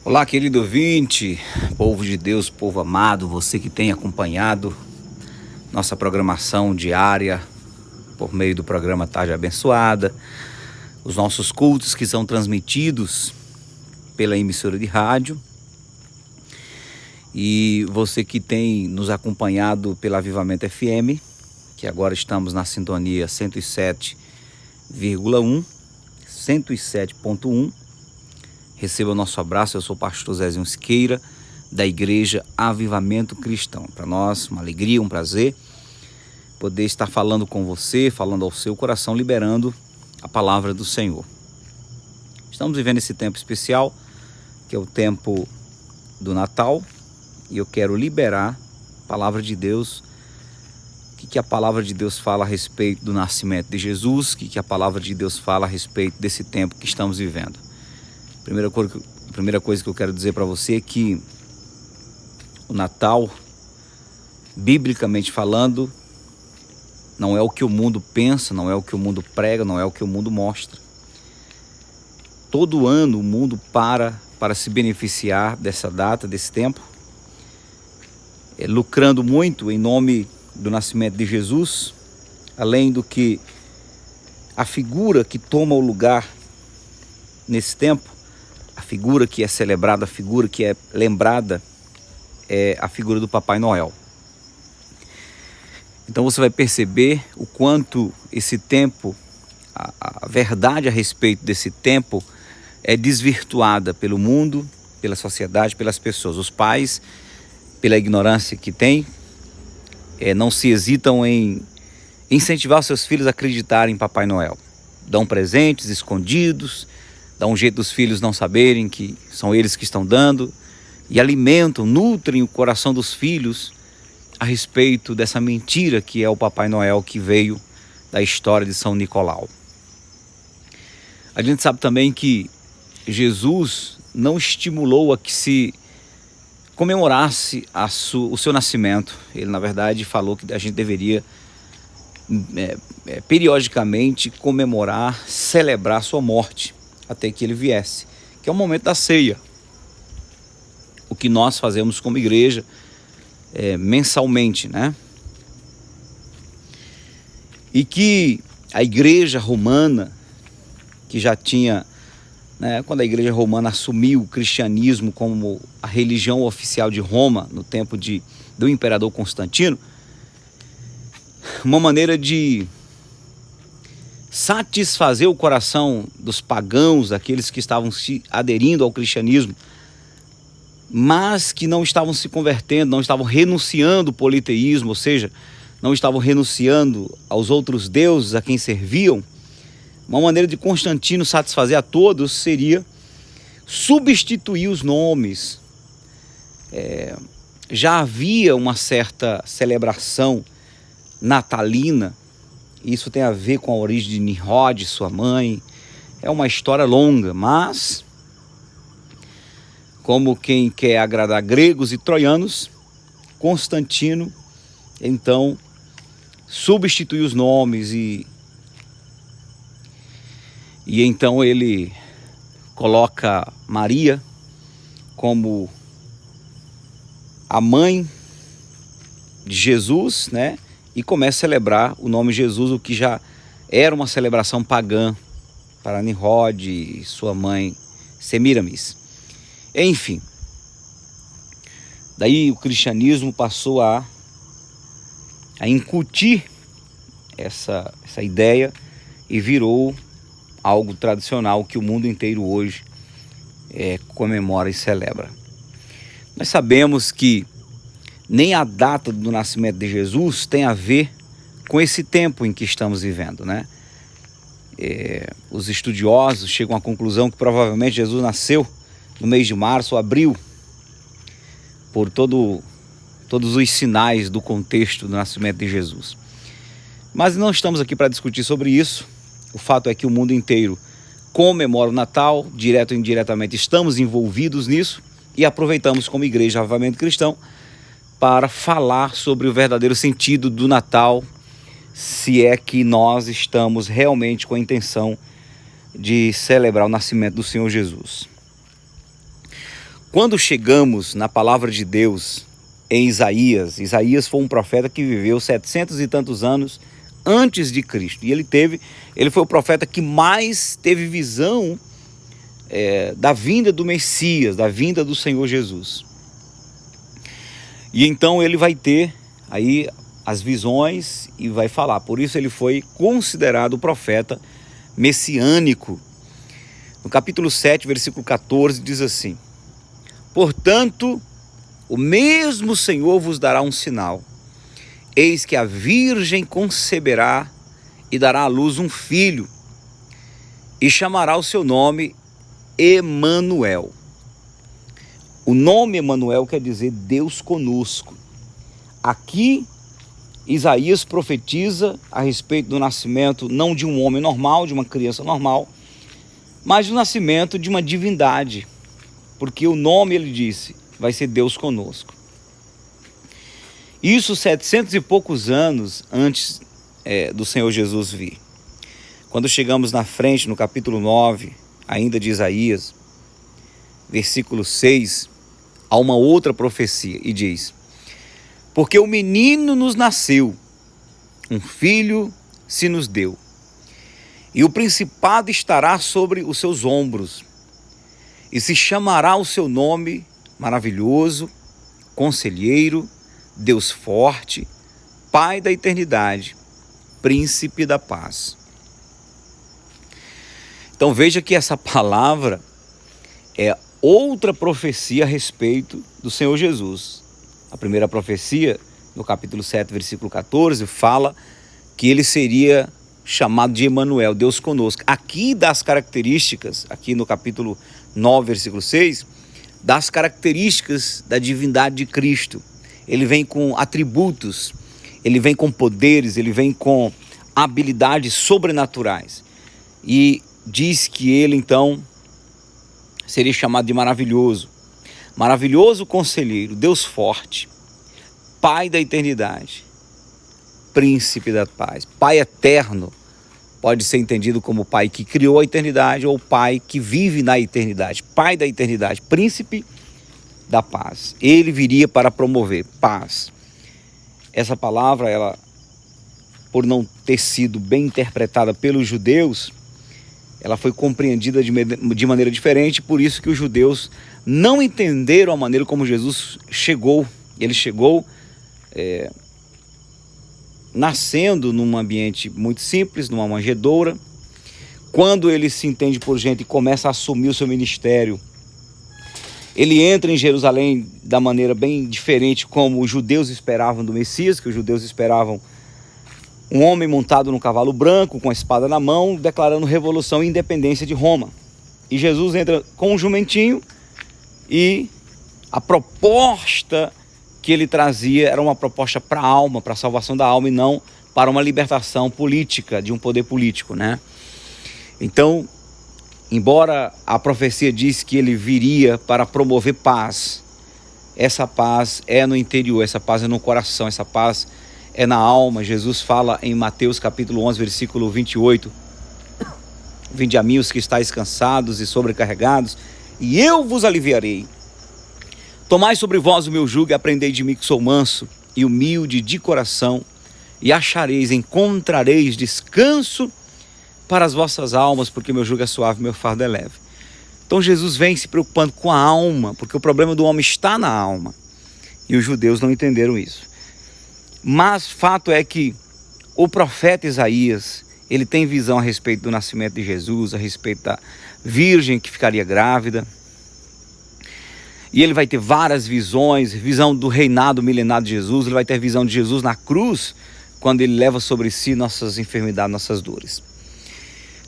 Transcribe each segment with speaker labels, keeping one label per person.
Speaker 1: Olá, querido ouvinte, povo de Deus, povo amado, você que tem acompanhado nossa programação diária por meio do programa Tarde Abençoada, os nossos cultos que são transmitidos pela emissora de rádio, e você que tem nos acompanhado pela Avivamento FM, que agora estamos na sintonia 107,1, 107.1. Receba o nosso abraço. Eu sou o pastor Zezinho Siqueira, da Igreja Avivamento Cristão. Para nós, uma alegria, um prazer poder estar falando com você, falando ao seu coração, liberando a palavra do Senhor. Estamos vivendo esse tempo especial, que é o tempo do Natal, e eu quero liberar a palavra de Deus. O que a palavra de Deus fala a respeito do nascimento de Jesus, o que a palavra de Deus fala a respeito desse tempo que estamos vivendo. A primeira coisa que eu quero dizer para você é que o Natal, biblicamente falando, não é o que o mundo pensa, não é o que o mundo prega, não é o que o mundo mostra. Todo ano o mundo para se beneficiar dessa data, desse tempo, lucrando muito em nome do nascimento de Jesus, além do que a figura que toma o lugar nesse tempo, a figura que é celebrada, a figura que é lembrada, é a figura do Papai Noel. Então você vai perceber o quanto esse tempo, a verdade a respeito desse tempo é desvirtuada pelo mundo, pela sociedade, pelas pessoas. Os pais, pela ignorância que têm, não se hesitam em incentivar os seus filhos a acreditarem em Papai Noel. Dão presentes escondidos, dá um jeito dos filhos não saberem que são eles que estão dando, e alimentam, nutrem o coração dos filhos a respeito dessa mentira que é o Papai Noel que veio da história de São Nicolau. A gente sabe também que Jesus não estimulou a que se comemorasse o seu nascimento. Ele, na verdade, falou que a gente deveria periodicamente comemorar, celebrar sua morte, até que ele viesse, que é o momento da ceia. O que nós fazemos como igreja mensalmente, né? E que a igreja romana, que já tinha, né, quando a igreja romana assumiu o cristianismo como a religião oficial de Roma, no tempo do imperador Constantino, uma maneira de satisfazer o coração dos pagãos, daqueles que estavam se aderindo ao cristianismo, mas que não estavam se convertendo, não estavam renunciando ao politeísmo, ou seja, não estavam renunciando aos outros deuses a quem serviam. Uma maneira de Constantino satisfazer a todos seria substituir os nomes. Já havia uma certa celebração natalina. Isso tem a ver com a origem de Nimrod, sua mãe. É uma história longa, mas como quem quer agradar gregos e troianos, Constantino então substituiu os nomes e então ele coloca Maria como a mãe de Jesus, né? E começa a celebrar o nome Jesus, o que já era uma celebração pagã para Nimrod e sua mãe Semiramis. Enfim, daí o cristianismo passou a incutir essa ideia e virou algo tradicional que o mundo inteiro hoje comemora e celebra. Nós sabemos que nem a data do nascimento de Jesus tem a ver com esse tempo em que estamos vivendo, né? Os estudiosos chegam à conclusão que provavelmente Jesus nasceu no mês de março ou abril, por todos os sinais do contexto do nascimento de Jesus. Mas não estamos aqui para discutir sobre isso. O fato é que o mundo inteiro comemora o Natal, direto ou indiretamente estamos envolvidos nisso, e aproveitamos como Igreja Avivamento Cristão para falar sobre o verdadeiro sentido do Natal, se é que nós estamos realmente com a intenção de celebrar o nascimento do Senhor Jesus. Quando chegamos na palavra de Deus em Isaías, Isaías foi um profeta que viveu 700 e tantos anos antes de Cristo. E ele foi o profeta que mais teve visão da vinda do Messias, da vinda do Senhor Jesus. E então ele vai ter aí as visões e vai falar. Por isso ele foi considerado o profeta messiânico. No capítulo 7, versículo 14, diz assim: portanto, o mesmo Senhor vos dará um sinal. Eis que a virgem conceberá e dará à luz um filho, e chamará o seu nome Emanuel. O nome Emanuel quer dizer Deus conosco. Aqui, Isaías profetiza a respeito do nascimento não de um homem normal, de uma criança normal, mas do nascimento de uma divindade, porque o nome, ele disse, vai ser Deus conosco. Isso 700 e poucos anos antes do Senhor Jesus vir. Quando chegamos na frente, no capítulo 9, ainda de Isaías, versículo 6, há uma outra profecia e diz: porque o menino nos nasceu, um filho se nos deu, e o principado estará sobre os seus ombros, e se chamará o seu nome Maravilhoso, Conselheiro, Deus Forte, Pai da Eternidade, Príncipe da Paz. Então veja que essa palavra é outra profecia a respeito do Senhor Jesus. A primeira profecia, no capítulo 7, versículo 14, fala que ele seria chamado de Emanuel, Deus conosco. Aqui das características, aqui no capítulo 9, versículo 6, das características da divindade de Cristo. Ele vem com atributos, ele vem com poderes, ele vem com habilidades sobrenaturais. E diz que ele então seria chamado de maravilhoso. Maravilhoso Conselheiro, Deus Forte, Pai da Eternidade, Príncipe da Paz. Pai eterno pode ser entendido como Pai que criou a eternidade ou Pai que vive na eternidade. Pai da Eternidade, Príncipe da Paz. Ele viria para promover paz. Essa palavra, ela, por não ter sido bem interpretada pelos judeus, ela foi compreendida de maneira diferente, por isso que os judeus não entenderam a maneira como Jesus chegou. Ele chegou nascendo num ambiente muito simples, numa manjedoura. Quando ele se entende por gente e começa a assumir o seu ministério, ele entra em Jerusalém da maneira bem diferente como os judeus esperavam do Messias, que os judeus esperavam um homem montado num cavalo branco, com a espada na mão, declarando revolução e independência de Roma. E Jesus entra com um jumentinho e a proposta que ele trazia era uma proposta para a alma, para a salvação da alma e não para uma libertação política, de um poder político, né? Então, embora a profecia diz que ele viria para promover paz, essa paz é no interior, essa paz é no coração, essa paz é na alma. Jesus fala em Mateus capítulo 11, versículo 28, vinde a mim os que estáis cansados e sobrecarregados, e eu vos aliviarei. Tomai sobre vós o meu jugo e aprendei de mim que sou manso e humilde de coração, e achareis, encontrareis descanso para as vossas almas, porque meu jugo é suave, meu fardo é leve. Então Jesus vem se preocupando com a alma, porque o problema do homem está na alma, e os judeus não entenderam isso. Mas fato é que o profeta Isaías, ele tem visão a respeito do nascimento de Jesus, a respeito da virgem que ficaria grávida. E ele vai ter várias visões, visão do reinado milenário de Jesus, ele vai ter visão de Jesus na cruz, quando ele leva sobre si nossas enfermidades, nossas dores.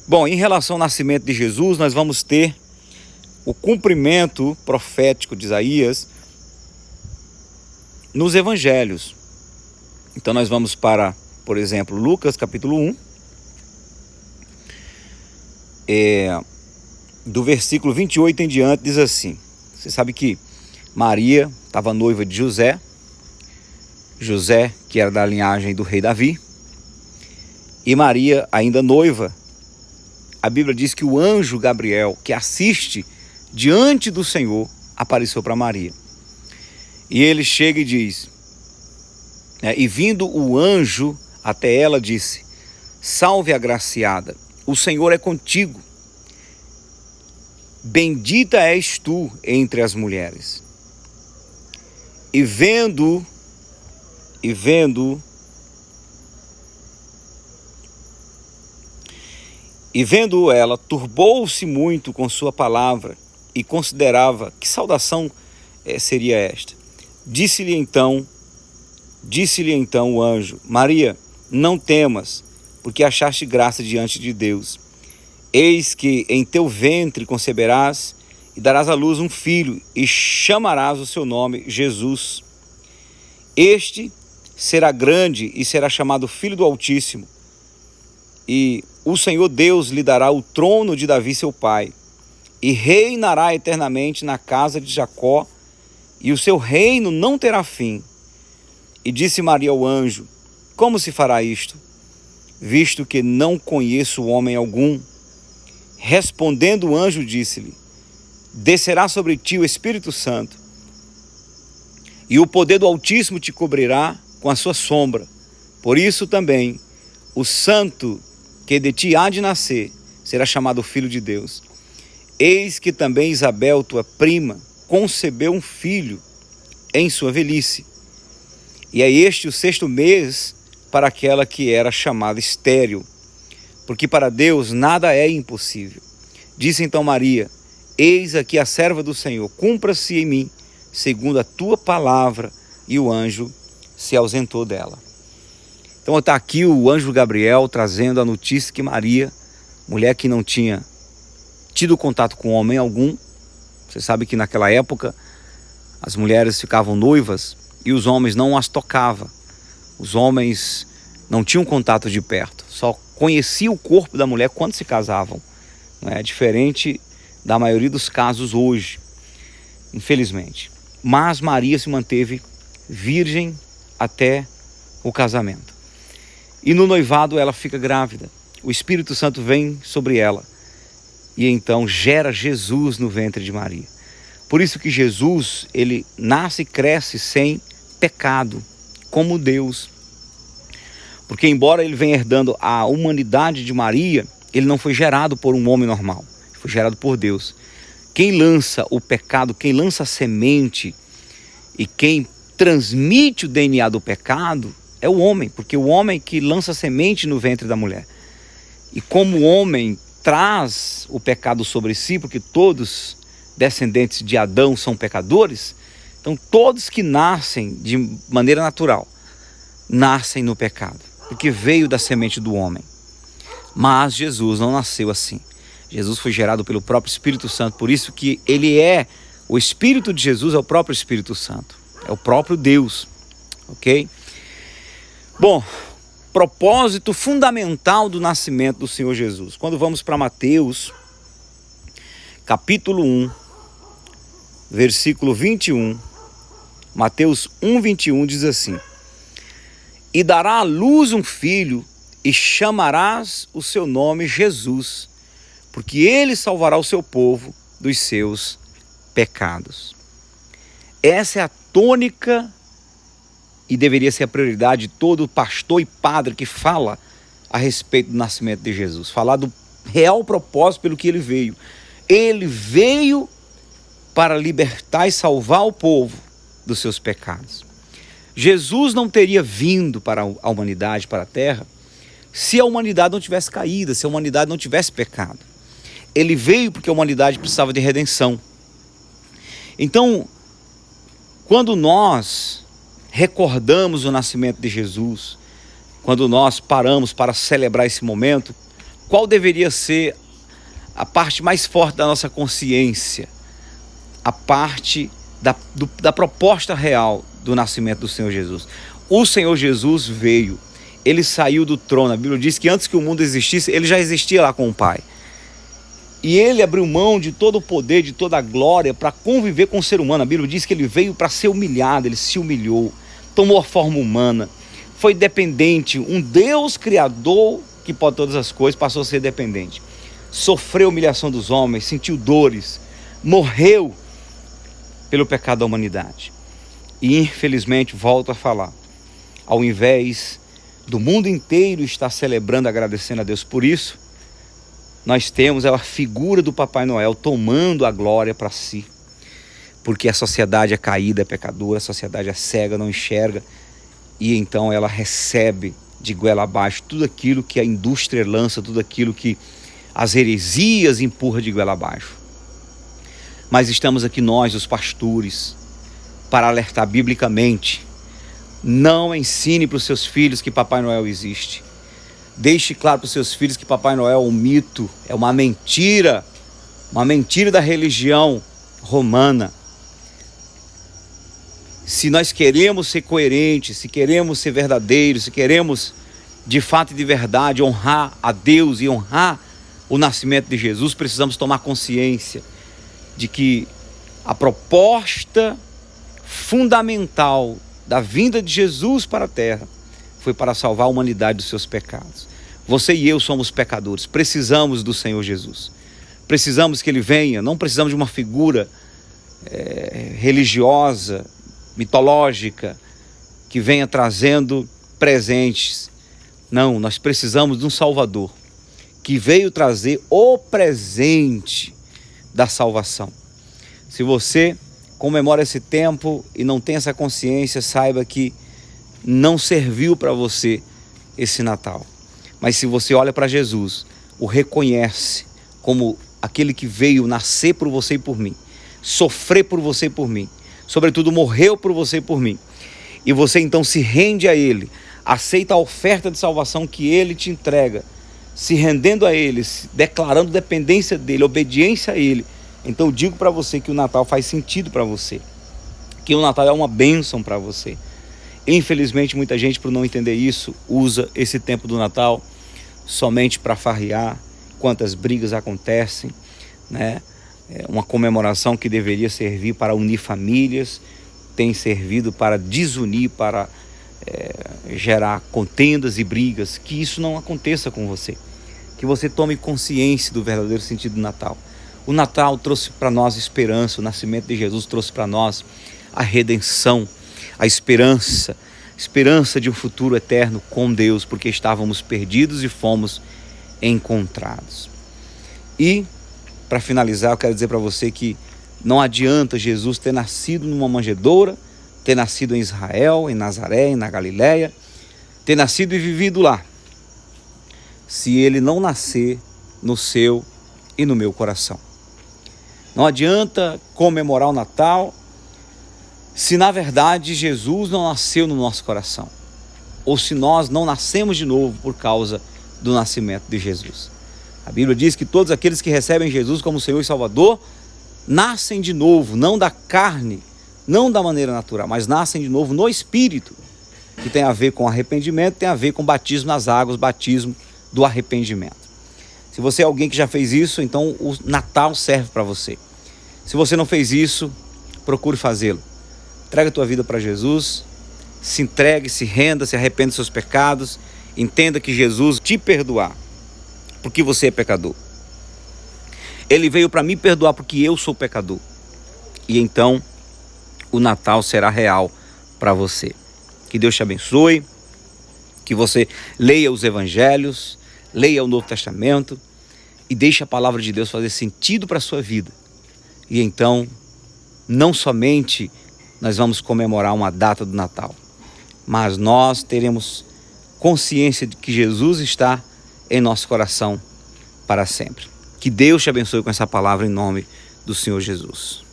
Speaker 1: Bom, em relação ao nascimento de Jesus, nós vamos ter o cumprimento profético de Isaías nos evangelhos. Então nós vamos para, por exemplo, Lucas capítulo 1, do versículo 28 em diante, diz assim. Você sabe que Maria estava noiva de José, que era da linhagem do rei Davi, e Maria ainda noiva. A Bíblia diz que o anjo Gabriel, que assiste diante do Senhor, apareceu para Maria. E ele chega e diz, e vindo o anjo até ela, disse: salve, agraciada, o Senhor é contigo. Bendita és tu entre as mulheres. E vendo ela, turbou-se muito com sua palavra e considerava que saudação seria esta. Disse-lhe então o anjo: Maria, não temas, porque achaste graça diante de Deus. Eis que em teu ventre conceberás e darás à luz um filho, e chamarás o seu nome Jesus. Este será grande e será chamado Filho do Altíssimo. E o Senhor Deus lhe dará o trono de Davi seu pai, e reinará eternamente na casa de Jacó, e o seu reino não terá fim. E disse Maria ao anjo: como se fará isto, visto que não conheço homem algum? Respondendo o anjo, disse-lhe: descerá sobre ti o Espírito Santo, e o poder do Altíssimo te cobrirá com a sua sombra. Por isso também o santo que de ti há de nascer será chamado Filho de Deus. Eis que também Isabel, tua prima, concebeu um filho em sua velhice. E é este o 6º mês para aquela que era chamada estéril, porque para Deus nada é impossível. Disse então Maria: eis aqui a serva do Senhor, cumpra-se em mim segundo a tua palavra. E o anjo se ausentou dela. Então está aqui o anjo Gabriel trazendo a notícia que Maria, mulher que não tinha tido contato com homem algum, você sabe que naquela época as mulheres ficavam noivas e os homens não as tocavam. Os homens não tinham contato de perto, só conheciam o corpo da mulher quando se casavam. Não é diferente da maioria dos casos hoje, infelizmente. Mas Maria se manteve virgem até o casamento. E no noivado ela fica grávida. O Espírito Santo vem sobre ela e então gera Jesus no ventre de Maria. Por isso que Jesus, ele nasce e cresce sem pecado, como Deus. Porque embora ele venha herdando a humanidade de Maria, ele não foi gerado por um homem normal, foi gerado por Deus. Quem lança o pecado, quem lança a semente e quem transmite o DNA do pecado é o homem, porque o homem que lança a semente no ventre da mulher. E como o homem traz o pecado sobre si, porque todos descendentes de Adão são pecadores, então todos que nascem de maneira natural, nascem no pecado, porque veio da semente do homem. Mas Jesus não nasceu assim. Jesus foi gerado pelo próprio Espírito Santo, por isso que ele o Espírito de Jesus é o próprio Espírito Santo, é o próprio Deus, ok? Bom, propósito fundamental do nascimento do Senhor Jesus. Quando vamos para Mateus, capítulo 1, versículo 21, Mateus 1, 21 diz assim: e dará à luz um filho, e chamarás o seu nome Jesus, porque ele salvará o seu povo dos seus pecados. Essa é a tônica e deveria ser a prioridade de todo pastor e padre que fala a respeito do nascimento de Jesus. Falar do real propósito pelo que ele veio. Ele veio para libertar e salvar o povo dos seus pecados. Jesus não teria vindo para a humanidade, para a terra, se a humanidade não tivesse caído, se a humanidade não tivesse pecado. Ele veio porque a humanidade precisava de redenção. Então, quando nós recordamos o nascimento de Jesus, quando nós paramos para celebrar esse momento, qual deveria ser a parte mais forte da nossa consciência? A parte da proposta real do nascimento do Senhor Jesus. O Senhor Jesus veio, ele saiu do trono. A Bíblia diz que antes que o mundo existisse, ele já existia lá com o Pai. E ele abriu mão de todo o poder, de toda a glória para conviver com o ser humano. A Bíblia diz que ele veio para ser humilhado, ele se humilhou, tomou a forma humana, foi dependente. Um Deus criador que pode todas as coisas passou a ser dependente. Sofreu a humilhação dos homens, sentiu dores, morreu pelo pecado da humanidade. E infelizmente, volto a falar, ao invés do mundo inteiro estar celebrando, agradecendo a Deus por isso, nós temos a figura do Papai Noel tomando a glória para si. Porque a sociedade é caída, é pecadora, a sociedade é cega, não enxerga, e então ela recebe de goela abaixo tudo aquilo que a indústria lança, tudo aquilo que as heresias empurram de goela abaixo. Mas estamos aqui nós, os pastores, para alertar biblicamente. Não ensine para os seus filhos que Papai Noel existe. Deixe claro para os seus filhos que Papai Noel é um mito, é uma mentira da religião romana. Se nós queremos ser coerentes, se queremos ser verdadeiros, se queremos de fato e de verdade honrar a Deus e honrar o nascimento de Jesus, precisamos tomar consciência de que a proposta fundamental da vinda de Jesus para a terra foi para salvar a humanidade dos seus pecados. Você e eu somos pecadores, precisamos do Senhor Jesus. Precisamos que Ele venha, não precisamos de uma figura religiosa, mitológica, que venha trazendo presentes. Não, nós precisamos de um Salvador, que veio trazer o presente da salvação. Se você comemora esse tempo e não tem essa consciência, saiba que não serviu para você esse Natal. Mas se você olha para Jesus, o reconhece como aquele que veio nascer por você e por mim, sofrer por você e por mim, sobretudo morreu por você e por mim, e você então se rende a Ele, aceita a oferta de salvação que Ele te entrega, se rendendo a Ele, declarando dependência dEle, obediência a Ele, então eu digo para você que o Natal faz sentido para você, que o Natal é uma bênção para você. Infelizmente, muita gente, por não entender isso, usa esse tempo do Natal somente para farrear. Quantas brigas acontecem, né? Uma comemoração que deveria servir para unir famílias, tem servido para desunir, para gerar contendas e brigas. Que isso não aconteça com você. Que você tome consciência do verdadeiro sentido do Natal. O Natal trouxe para nós esperança, o nascimento de Jesus trouxe para nós a redenção, a esperança de um futuro eterno com Deus, porque estávamos perdidos e fomos encontrados. E, para finalizar, eu quero dizer para você que não adianta Jesus ter nascido numa manjedoura, ter nascido em Israel, em Nazaré, na Galileia, ter nascido e vivido lá, se ele não nascer no seu e no meu coração. Não adianta comemorar o Natal se na verdade Jesus não nasceu no nosso coração, ou se nós não nascemos de novo por causa do nascimento de Jesus. A Bíblia diz que todos aqueles que recebem Jesus como Senhor e Salvador nascem de novo, não da carne, não da maneira natural, mas nascem de novo no Espírito, que tem a ver com arrependimento, tem a ver com batismo nas águas, batismo do arrependimento. Se você é alguém que já fez isso, então o Natal serve para você. Se você não fez isso, procure fazê-lo. Entrega a tua vida para Jesus, se entregue, se renda, se arrependa dos seus pecados, entenda que Jesus te perdoar, porque você é pecador. Ele veio para me perdoar porque eu sou pecador. E então o Natal será real para você. Que Deus te abençoe, que você leia os Evangelhos, leia o Novo Testamento e deixe a palavra de Deus fazer sentido para a sua vida. E então, não somente nós vamos comemorar uma data do Natal, mas nós teremos consciência de que Jesus está em nosso coração para sempre. Que Deus te abençoe com essa palavra em nome do Senhor Jesus.